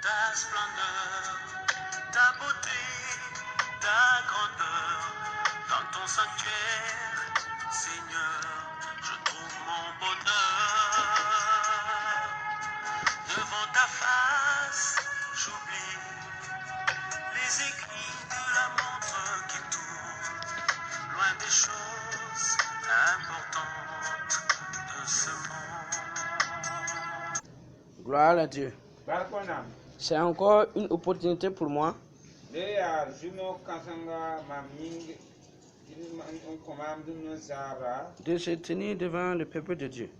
ta splendeur, ta beauté, ta grandeur, dans ton sanctuaire, Seigneur, je trouve mon bonheur. Devant ta face, j'oublie les écrits de la montre qui tourne, loin des choses importantes de ce monde. Gloire à Dieu. C'est encore une opportunité pour moi de se tenir devant le peuple de Dieu.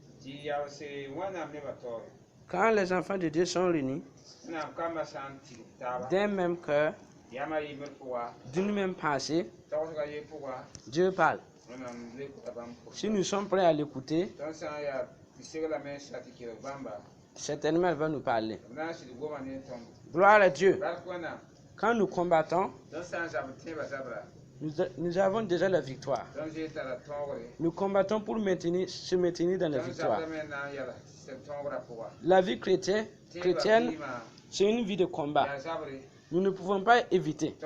Quand les enfants de Dieu sont réunis, d'un même cœur, d'une même pensée, Dieu parle. Si nous sommes prêts à l'écouter, certainement elle va nous parler. Gloire à Dieu. Quand nous combattons, nous avons déjà la victoire. Nous combattons pour se maintenir dans la victoire. La vie chrétienne, c'est une vie de combat. Nous ne pouvons pas éviter.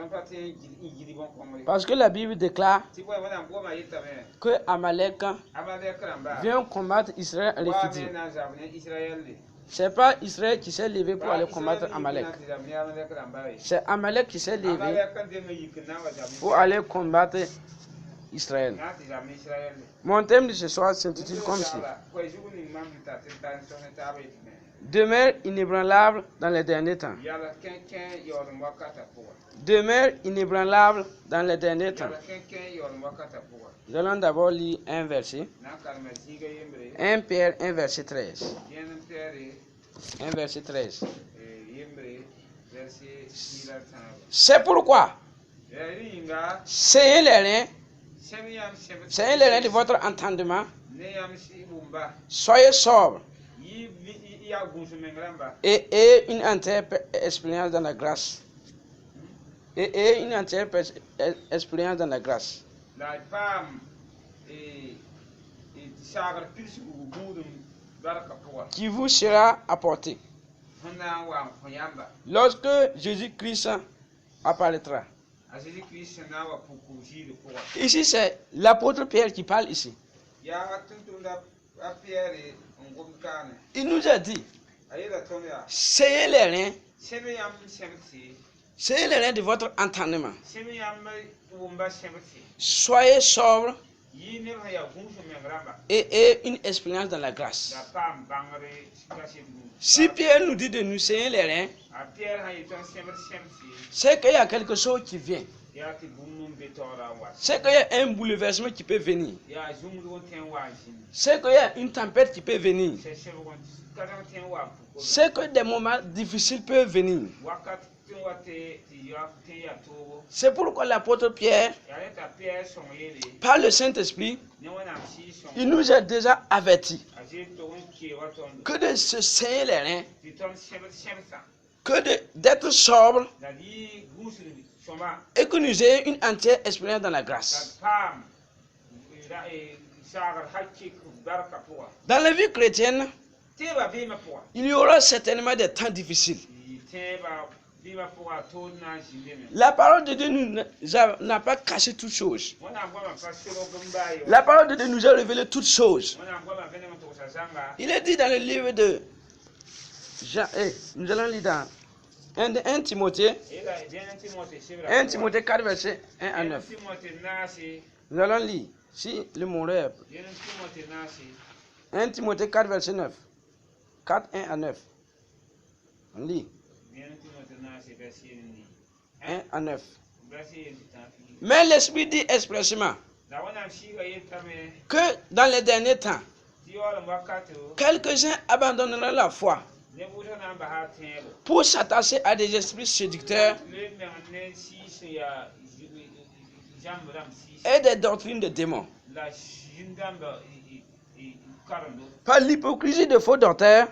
Parce que la Bible déclare que Amalek vient combattre Israël et Rephidim. Ce n'est pas Israël qui s'est levé pour aller combattre Amalek. C'est Amalek qui s'est levé pour aller combattre Israël. Mon thème de ce soir s'intitule comme ci: Demeure inébranlable dans les derniers temps. Demeure inébranlable dans les derniers temps. Nous allons d'abord lire un verset. 1 Pierre 1 verset 13. 1 verset 13. C'est pourquoi saignez les reins de votre entendement, soyez sobres et ayez une entière expérience dans la grâce. Et une entière expérience dans la grâce. Qui vous sera apportée lorsque Jésus-Christ apparaîtra. Ici, c'est l'apôtre Pierre qui parle ici. Il nous a dit, saignez les reins. Saignez les reins de votre entendement. Soyez sobres et ayez une expérience dans la grâce. Si Pierre nous dit de nous saigner les reins, c'est qu'il y a quelque chose qui vient. C'est qu'il y a un bouleversement qui peut venir. C'est qu'il y a une tempête qui peut venir. C'est que des moments difficiles peuvent venir. C'est pourquoi l'apôtre Pierre, par le Saint-Esprit, il nous a déjà avertis que de se saigner les reins, que d'être sobre et que nous ayons une entière expérience dans la grâce. Dans la vie chrétienne, il y aura certainement des temps difficiles. La parole de Dieu n'a pas caché toutes choses. La parole de Dieu nous a révélé toutes choses. Il est dit dans le livre de Jean, nous allons lire dans 1 Timothée 4 verset 1 à 9. Nous allons lire, si le mot est 1 Timothée 4 verset 9. 4, 1 à 9. On lit. 1 à 9. Mais l'Esprit dit expressément que dans les derniers temps, quelques-uns abandonneront la foi pour s'attacher à des esprits séducteurs et des doctrines de démons. Par l'hypocrisie de faux docteurs,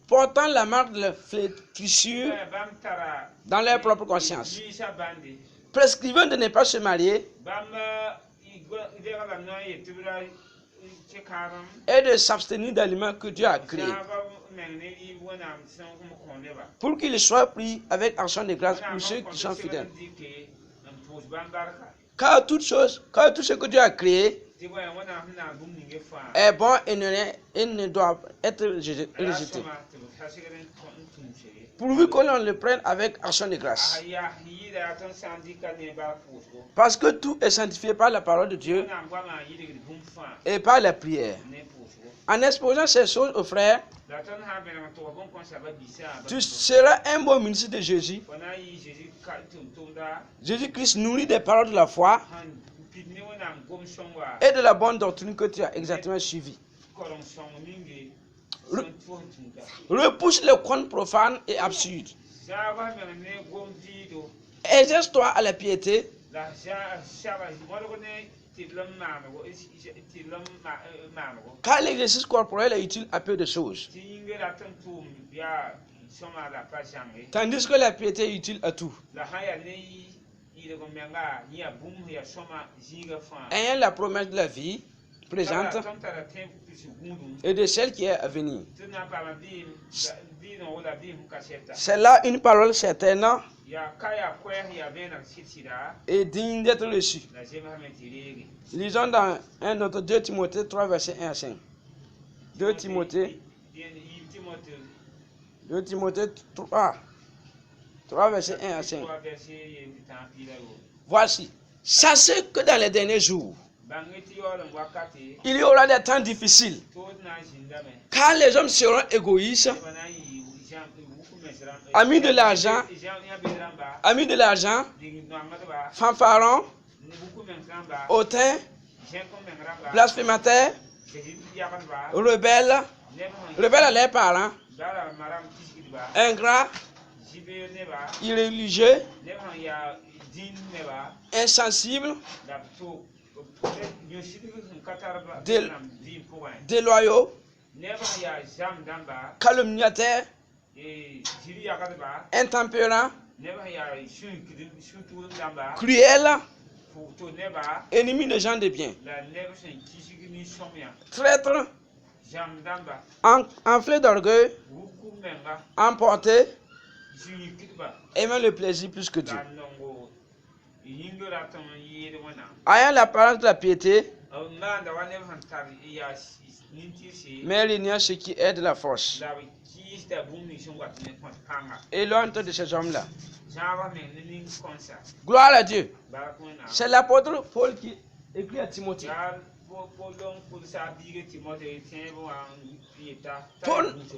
portant la marque de la flétrissure dans leur propre conscience, prescrivant de ne pas se marier et de s'abstenir d'aliments que Dieu a créés. pour qu'il soit pris avec action de grâce pour ceux qui sont fidèles. Car tout ce que Dieu a créé est bon et ne doit être rejeté. Pourvu que l'on le prenne avec action de grâce. Parce que tout est sanctifié par la parole de Dieu et par la prière. En exposant ces choses aux frères, tu seras un bon ministre de Jésus. Jésus-Christ nourrit des paroles de la foi et de la bonne doctrine que tu as exactement suivie. Repousse les contes profanes et absurdes. Exerce-toi à la piété. Car l'exercice corporel est utile à peu de choses. Tandis que la piété est utile à tout. Ayant la promesse de la vie présente et de celle qui est à venir. C'est là une parole certaine et digne d'être reçue. Lisons dans un autre 2 Timothée 3, verset 1 à 5. 2 Timothée 3, verset 1 à 5. Voici, sachez que dans les derniers jours, il y aura des temps difficiles, car les hommes seront égoïstes, amis de l'argent, fanfarons, hautains, blasphémateurs, rebelles à leurs parents, ingrats, irréligieux, insensibles, déloyaux, calomniateurs, intempérants, cruels, ennemis des gens de bien, traîtres, enflés d'orgueil, emportés, aimant le plaisir plus que Dieu. Ayant l'apparence de la piété, mais régnant ce qui est de la force. Éloigne-toi de ces hommes-là. Gloire à Dieu. C'est l'apôtre Paul qui écrit à Timothée.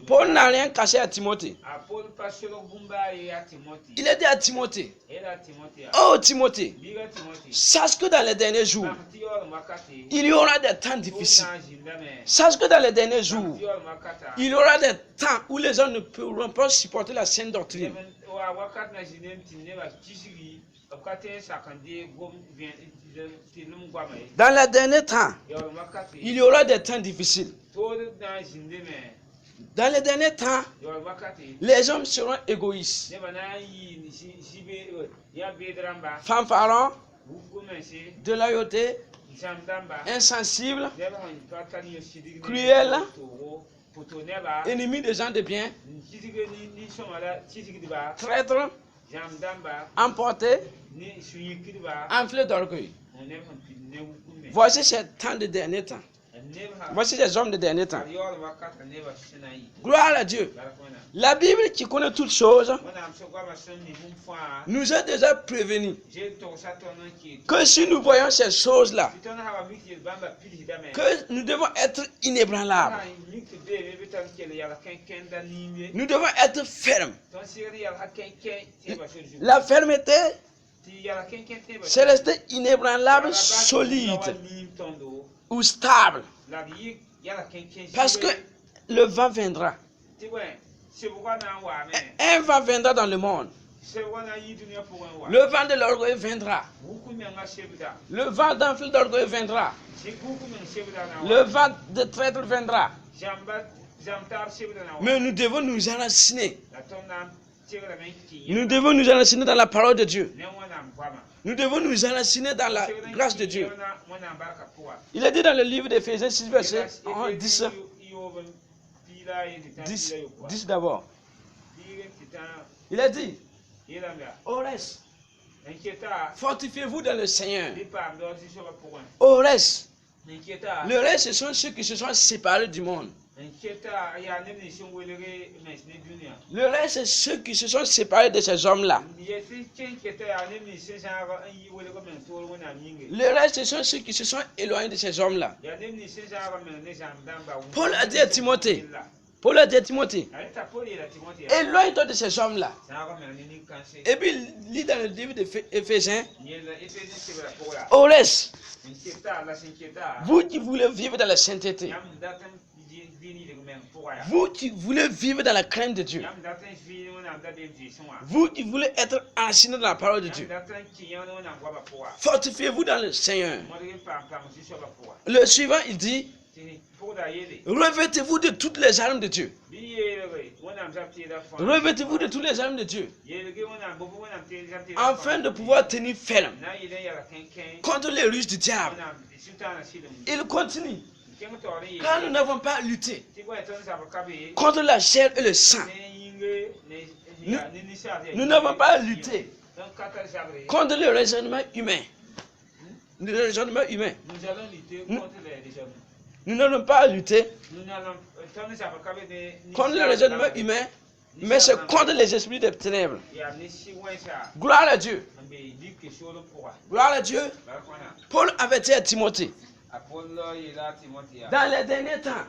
Paul n'a rien caché à Timothée. Il a dit à Timothée, oh Timothée, sache que dans les derniers jours, il y aura des temps difficiles. Sache que dans les derniers jours, il y aura des temps où les gens ne pourront pas supporter la saine doctrine. Dans les derniers temps, il y aura des temps difficiles. Dans les derniers temps, les hommes seront égoïstes, fanfarons, de loyauté, insensibles, cruels, ennemis des gens de bien, traîtres, emportés, enflés d'orgueil. Voici ces temps de dernier temps. Voici les hommes de dernier temps. Gloire à Dieu. La Bible qui connaît toutes choses nous a déjà prévenus que si nous voyons ces choses-là, que nous devons être inébranlables. Nous devons être fermes. La fermeté, c'est rester inébranlable, solide ou stable. Parce que le vent viendra. Un vent viendra dans le monde. Le vent de l'orgueil viendra. Le vent d'enfle d'orgueil viendra. Le vent de traître viendra. Mais nous devons nous enraciner. Nous devons nous enraciner dans la parole de Dieu. Nous devons nous enraciner dans la grâce de Dieu. Il est dit dans le livre d'Éphésiens 6, verset 10. 10 d'abord. Il a dit, au reste, fortifiez-vous dans le Seigneur. Au reste, le reste, ce sont ceux qui se sont séparés du monde. Le reste, c'est ceux qui se sont séparés de ces hommes-là. Le reste, ce sont ceux qui se sont éloignés de ces hommes-là. Paul a dit à Timothée, éloigne-toi de ces hommes-là. Et puis, il lit dans le livre d'Éphésiens, au reste, vous qui voulez vivre dans la sainteté, vous qui voulez vivre dans la crainte de Dieu, vous qui voulez être enracinés dans la parole de Dieu, fortifiez-vous dans le Seigneur. Le suivant, il dit, revêtez-vous de toutes les armes de Dieu. Revêtez-vous de toutes les armes de Dieu, afin de pouvoir tenir ferme contre les ruses du diable. Il continue. Car nous n'avons pas lutté contre la chair et le sang. Nous n'avons pas lutté contre le raisonnement humain. Le raisonnement humain. Nous n'allons pas lutter contre le raisonnement humain, mais c'est contre les esprits des ténèbres. Gloire à Dieu. Gloire à Dieu. Paul avait dit à Timothée, dans les derniers temps,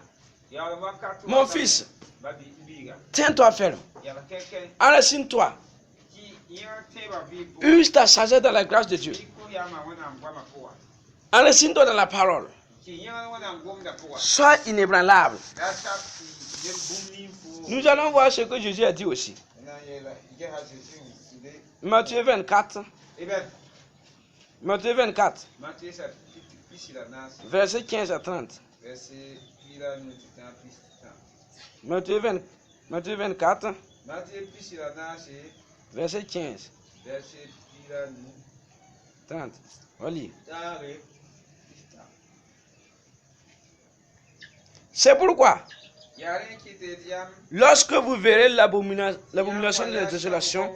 mon fils, tiens-toi ferme, enracine-toi, use ta sagesse dans la grâce de Dieu, enracine-toi dans la parole, sois inébranlable. Nous allons voir ce que Jésus a dit aussi. Matthieu 24. Matthieu 24. Verset 15 à 30. Matthieu 24. Verset 15. 30. On va lire. C'est pourquoi, lorsque vous verrez l'abomination de la désolation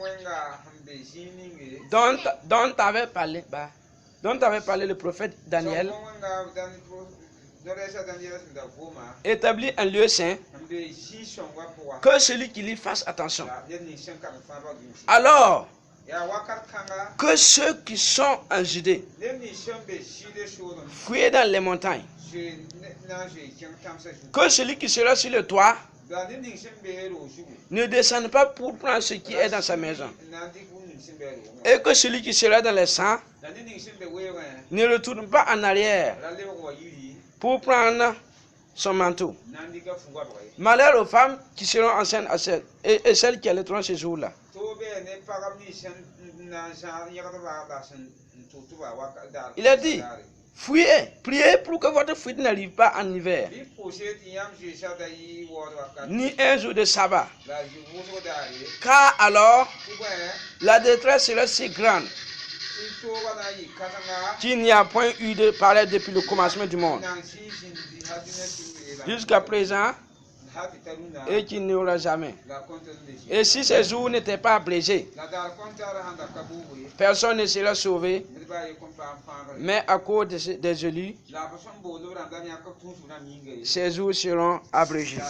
dont avait parlé le prophète Daniel, établi un lieu saint, que celui qui lit fasse attention. Alors, que ceux qui sont en Judée fuyez dans les montagnes. Que celui qui sera sur le toit ne descende pas pour prendre ce qui est dans sa maison. Et que celui qui sera dans les champs ne retourne pas en arrière pour prendre son manteau. Malheur aux femmes qui seront enceintes et celles qui allaiteront ce jour-là. Il a dit, fuyez, priez pour que votre fuite n'arrive pas en hiver, ni un jour de sabbat. Car alors, la détresse sera si grande qu'il n'y a point eu de pareil depuis le commencement du monde jusqu'à présent, et qu'il n'y aura jamais. Et si ces jours n'étaient pas abrégés, personne ne sera sauvé, mais à cause des élus, ces jours seront abrégés.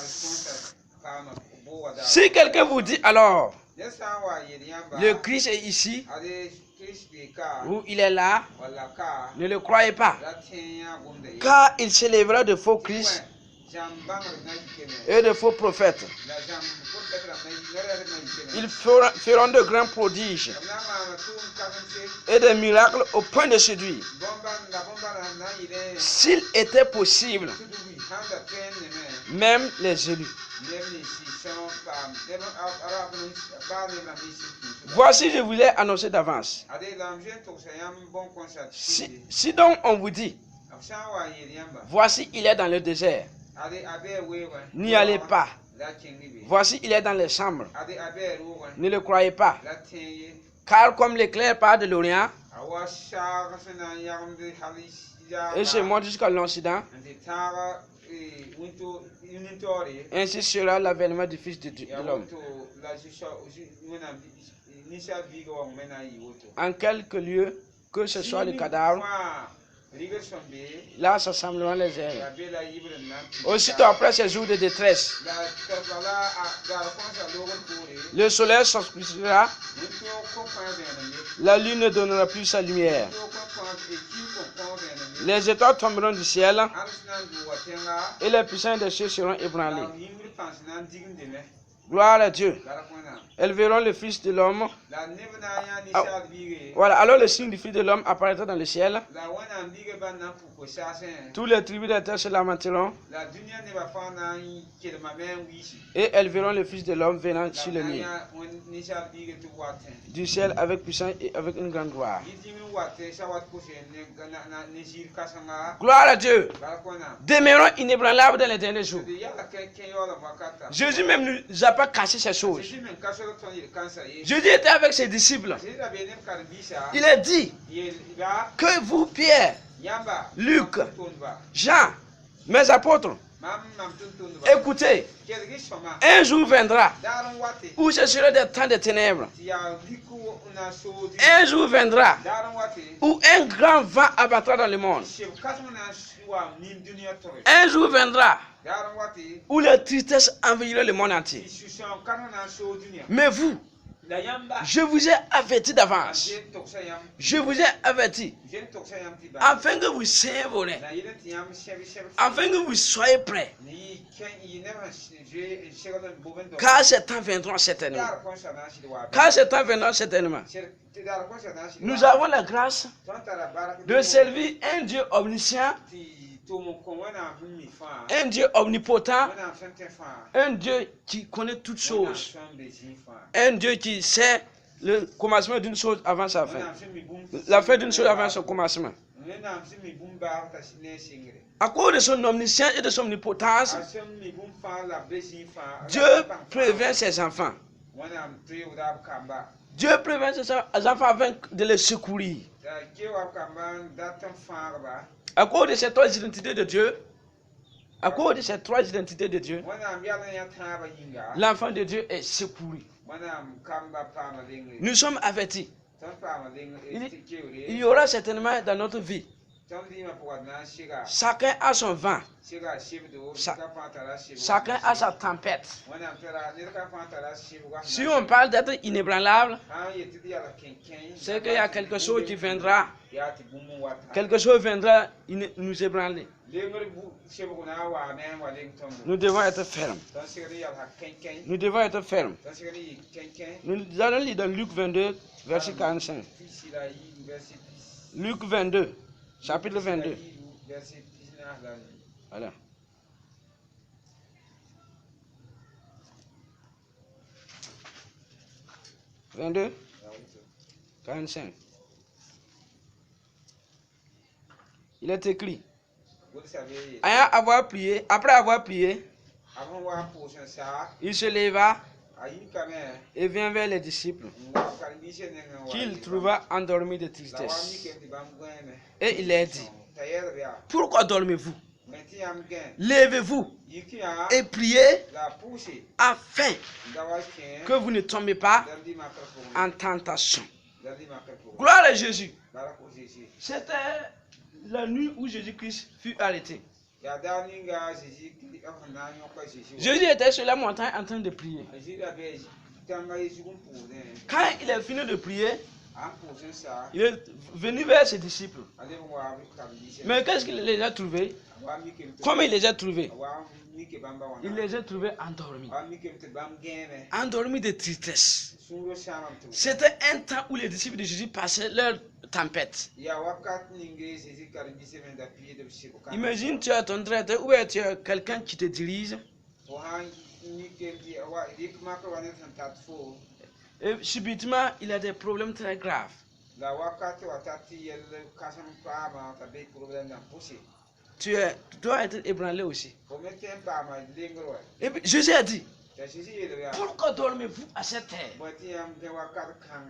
Si quelqu'un vous dit alors, le Christ est ici, ou il est là, ne le croyez pas, car il s'élèvera de faux Christ et de faux prophètes. Ils feront de grands prodiges et des miracles au point de séduire. S'il était possible, même les élus. Voici, je vous l'ai annoncé d'avance. Si donc on vous dit, voici, il est dans le désert, n'y allez pas. Voici, il est dans les chambres, ne le croyez pas. Car comme l'éclair part de l'Orient et se monte jusqu'à l'Occident, Ainsi sera l'avènement du Fils de l'homme. En quelques lieux, que ce soit le cadavre, là s'assembleront les herbes. Aussitôt après ces jours de détresse, le soleil s'obscurcira, la lune ne donnera plus sa lumière, les étoiles tomberont du ciel et les puissants des cieux seront ébranlés. Gloire à Dieu. Elles verront le Fils de l'homme. Voilà, alors le signe du Fils de l'homme apparaîtra dans le ciel. Tous les tribus de la terre se lamenteront. Et elles verront le Fils de l'homme venant sur le nuées du ciel avec puissance et avec une grande gloire. Gloire à Dieu. Demeurons inébranlables dans les derniers jours. Jésus même ne nous a pas caché ces choses. Jésus était avec ses disciples. Il a dit que vous, Pierre, Luc, Jean, mes apôtres, écoutez, un jour viendra où ce sera des temps de ténèbres. Un jour viendra où un grand vent abattra dans le monde. Un jour viendra où la tristesse envahira le monde entier. Mais vous, je vous ai averti d'avance. Je vous ai averti afin que vous soyez volés, afin que vous soyez prêts. Car ces temps viendront certainement. Car ces temps viendront certainement. Nous avons la grâce de servir un Dieu omniscient, un Dieu omnipotent, un Dieu qui connaît toutes choses, un Dieu qui sait le commencement d'une chose avant sa fin, la fin d'une chose avant son commencement. À cause de son omniscience et de son omnipotence, Dieu prévient ses enfants. Dieu prévient ses enfants afin de les secourir. À cause de ces trois identités de Dieu, l'enfant de Dieu est secouru. Nous sommes avertis. Il y aura certainement dans notre vie, chacun a son vent, chacun a sa tempête. Si on parle d'être inébranlable, c'est qu'il y a quelque chose qui viendra. Quelque chose viendra nous ébranler. Nous devons être fermes. Nous devons être fermes. Nous allons lire dans Luc 22, verset 45. Luc 22, chapitre 22. Voilà. « 22, 45. Il est écrit, après avoir prié, il se leva et vint vers les disciples, qu'il trouva endormis de tristesse. Et il leur dit, pourquoi dormez-vous? Levez-vous et priez afin que vous ne tombez pas en tentation. Gloire à Jésus. C'était la nuit où Jésus-Christ fut arrêté. Jésus était sur la montagne en train de prier. Quand il a fini de prier, il est venu vers ses disciples. Mais qu'est-ce qu'il les a trouvés? Comment il les a trouvés? Il les a trouvés endormis. Endormis de tristesse. C'était un temps où les disciples de Jésus passaient leur tempête. Imagine, tu as ton traiteur ou tu as quelqu'un qui te dirige. Et subitement, il a des problèmes très graves. Tu dois être ébranlé aussi. Et puis Jésus a dit, pourquoi dormez-vous à cette heure?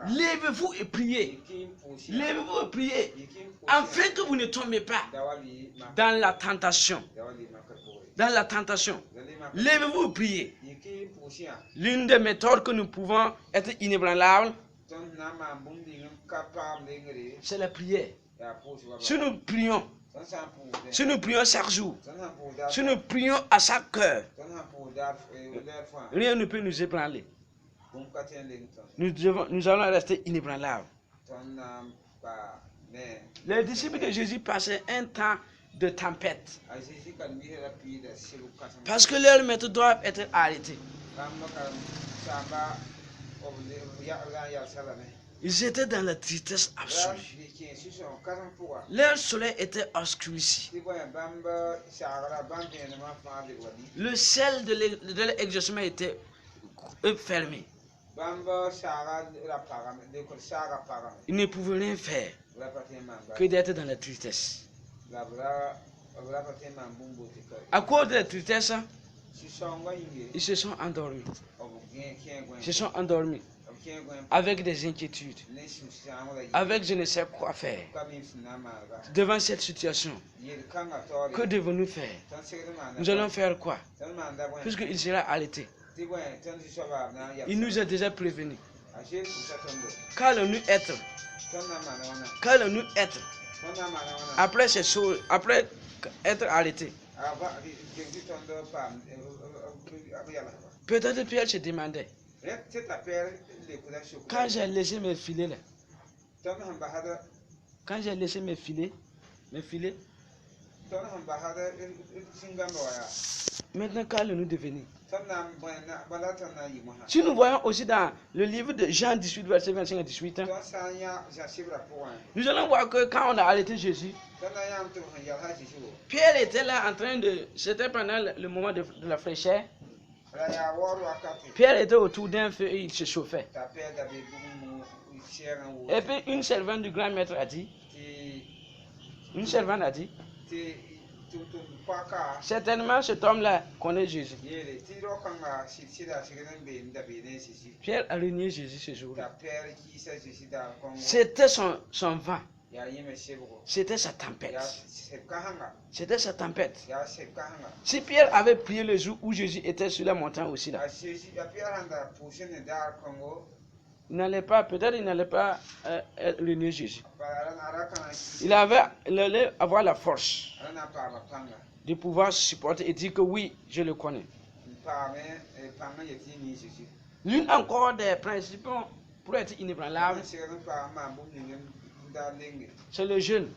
Levez-vous et priez. Levez-vous et priez. Afin que vous ne tombez pas dans la tentation. dans la tentation, levez-vous, priez. L'une des méthodes que nous pouvons être inébranlables, c'est la prière. Si nous prions chaque jour, si nous prions à chaque heure, rien ne peut nous ébranler. Nous allons rester inébranlables. Les disciples de Jésus passaient un temps de tempête. Parce que leurs méthodes doivent être arrêtées. Ils étaient dans la tristesse absolue. Leur soleil était obscurci. Le ciel de leur exaucement était fermé. Ils ne pouvaient rien faire que d'être dans la tristesse. À cause de la tristesse, ils se sont endormis. Ils se sont endormis avec des inquiétudes, avec je ne sais quoi faire. Devant cette situation, que devons-nous faire? Nous allons faire quoi? Puisqu'il sera arrêté. Il nous a déjà prévenus. Qu'allons-nous être? Qu'allons-nous être après ces choses, après être arrêté? Peut-être Pierre se demandait, quand j'ai laissé mes filets là, quand j'ai laissé mes filets, maintenant qu'allons-nous devenir? Si nous voyons aussi dans le livre de Jean 18, verset 25 à 18, nous allons voir que quand on a arrêté Jésus, Pierre était là en train de... C'était pendant le moment de la fraîcheur. Pierre était autour d'un feu et il se chauffait. Et puis une servante du grand maître a dit, certainement cet homme-là connaît Jésus. Pierre a renié Jésus ce jour-là. C'était son vent. C'était sa tempête. C'était sa tempête. Si Pierre avait prié le jour où Jésus était sur la montagne aussi là, il n'allait pas, peut-être il n'allait pas renier Jésus. Il allait avoir la force de pouvoir supporter et dire que oui, je le connais. L'une encore des principes pour être inébranlable, c'est le jeûne.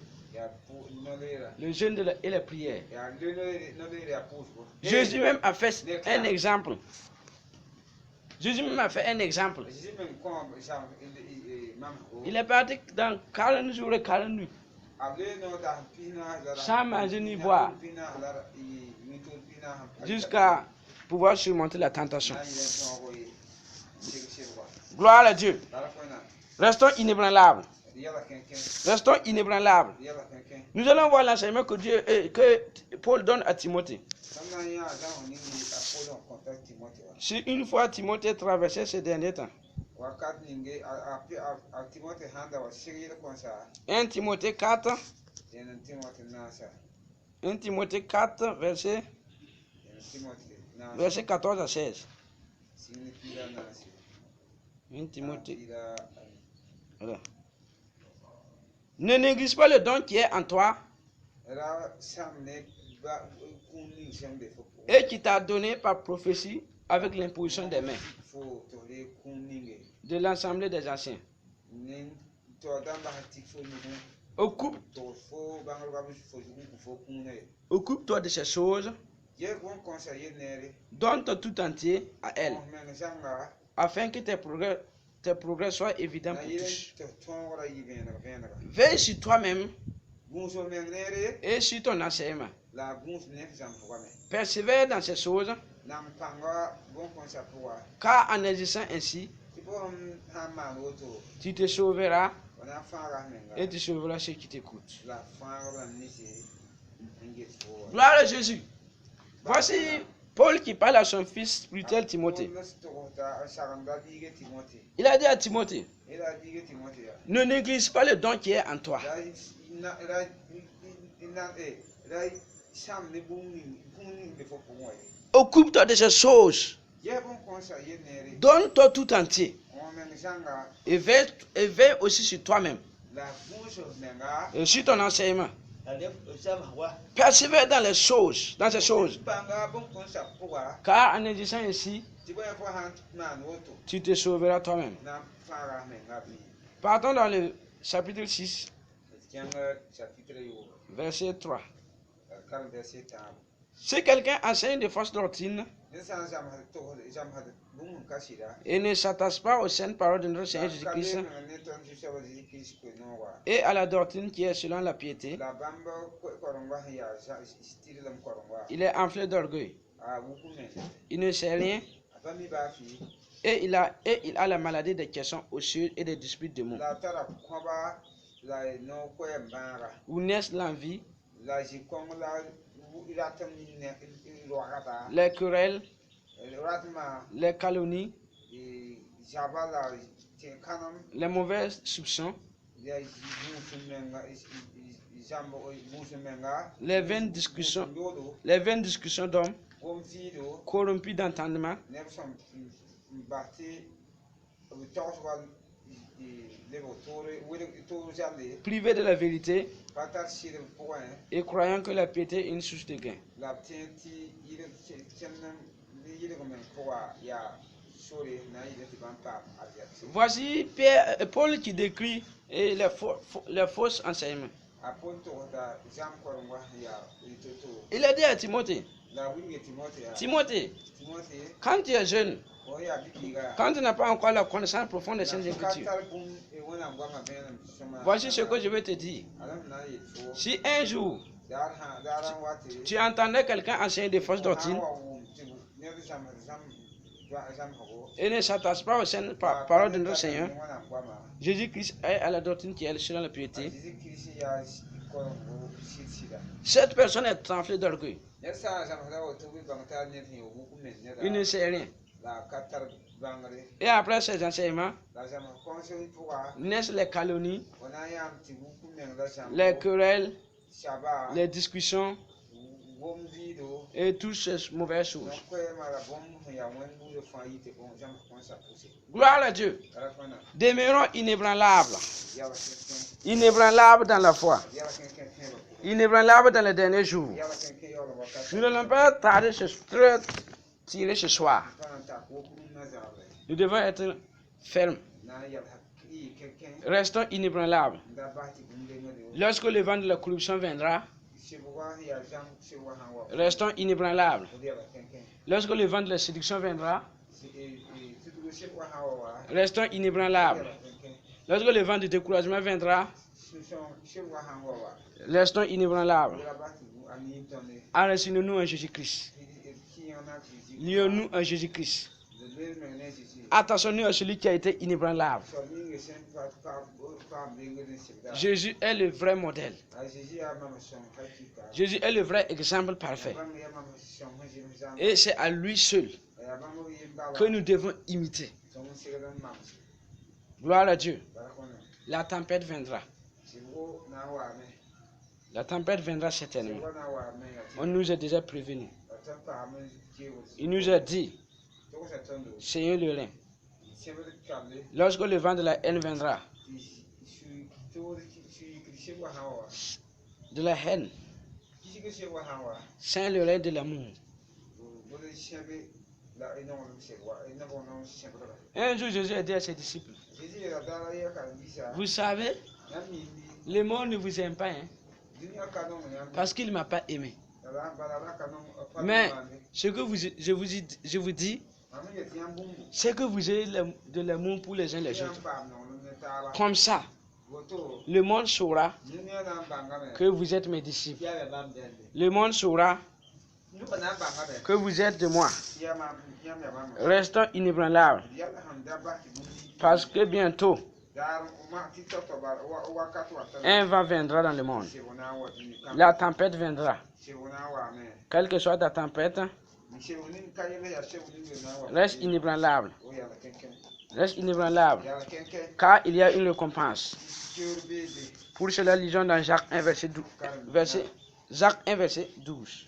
Le jeûne et la prière. Jésus même a fait un exemple. Il est parti dans 40 jours et 40 nuits, sans manger ni boire, jusqu'à pouvoir surmonter la tentation. Gloire à Dieu. Restons inébranlables. Nous allons voir l'enseignement que Paul donne à Timothée. Si une fois Timothée traversait ces derniers temps, 1 Timothée 4, verset 14 à 16. 1 Timothée. Voilà. Ne néglige pas le don qui est en toi et qui t'a donné par prophétie avec l'imposition des mains de l'Assemblée des anciens. Occupe-toi de ces choses, donne-toi tout entier à elle, afin que tes progrès soient évidents pour tous. Veille sur toi-même et sur ton enseignement. Persévère dans ces choses, car en agissant ainsi, tu te sauveras et tu sauveras ceux qui t'écoutent. Gloire à Jésus. Voici Paul qui parle à son fils spirituel Timothée. Il a dit à Timothée, ne néglige pas le don qui est en toi. Occupe-toi de ces choses. Donne-toi tout entier. Et veille aussi sur toi-même. Et sur ton enseignement. Persévère dans les choses, dans ces choses. Car en agissant ainsi, tu te sauveras toi-même. Partons dans le chapitre 6, verset 3. Si quelqu'un enseigne de fausses doctrines et ne s'attache pas aux saintes paroles de notre Seigneur Jésus-Christ et à la doctrine qui est selon la piété, il est enflé d'orgueil. Il ne sait rien et il a la maladie des questions ocieuses et des disputes de mots. Où naissent l'envie, les querelles, les calomnies, les mauvais soupçons, les vaines discussions d'hommes, corrompus d'entendement, privés de la vérité et croyant que la piété est une source de gain. Voici Paul qui décrit les fausses enseignements. Il a dit à Timothée, Timothée, quand tu es jeune, quand tu n'as pas encore la connaissance profonde des Saintes Écritures, voici ce que je vais te dire. Si un jour tu entendais quelqu'un enseigner des fausses doctrines et ne s'attache pas aux saintes paroles de notre Seigneur, Jésus-Christ est à la doctrine qui est selon la piété, cette personne est enflée d'orgueil. Il ne sait rien. Et après ces enseignements, naissent les calomnies, les querelles, les discussions et toutes ces mauvaises choses. Gloire à Dieu. Demeurons inébranlables. Inébranlables dans la foi. Inébranlables dans les derniers jours. Nous n'allons pas tarder tirer ce soir. Nous devons être fermes. Restons inébranlables. Lorsque le vent de la corruption viendra, restons inébranlables. Lorsque le vent de la séduction viendra, restons inébranlables. Lorsque le vent du découragement viendra, restons inébranlables. Enracinons-nous en Jésus-Christ. Lions-nous en Jésus-Christ. Attachons-nous à celui qui a été inébranlable. Jésus est le vrai modèle. Jésus est le vrai exemple parfait. Et c'est à lui seul que nous devons imiter. Gloire à Dieu. La tempête viendra. La tempête viendra certainement. On nous a déjà prévenus. Il nous a dit, Seigneur le rein, lorsque le vent de la haine viendra, de la haine, Saint le rein de l'amour. Un jour, Jésus a dit à ses disciples, vous savez, le monde ne vous aime pas, hein, parce qu'il ne m'a pas aimé. Mais ce que je vous dis, c'est que vous ayez de l'amour pour les uns les autres. Comme ça, le monde saura que vous êtes mes disciples. Le monde saura que vous êtes de moi. Restons inébranlables. Parce que bientôt, un vent viendra dans le monde. La tempête viendra. Quelle que soit ta tempête, reste inébranlable. Reste inébranlable. Car il y a une récompense. Pour cela, lisons dans Jacques 1, verset Jacques 1, verset 12.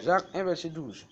Jacques 1, verset 12.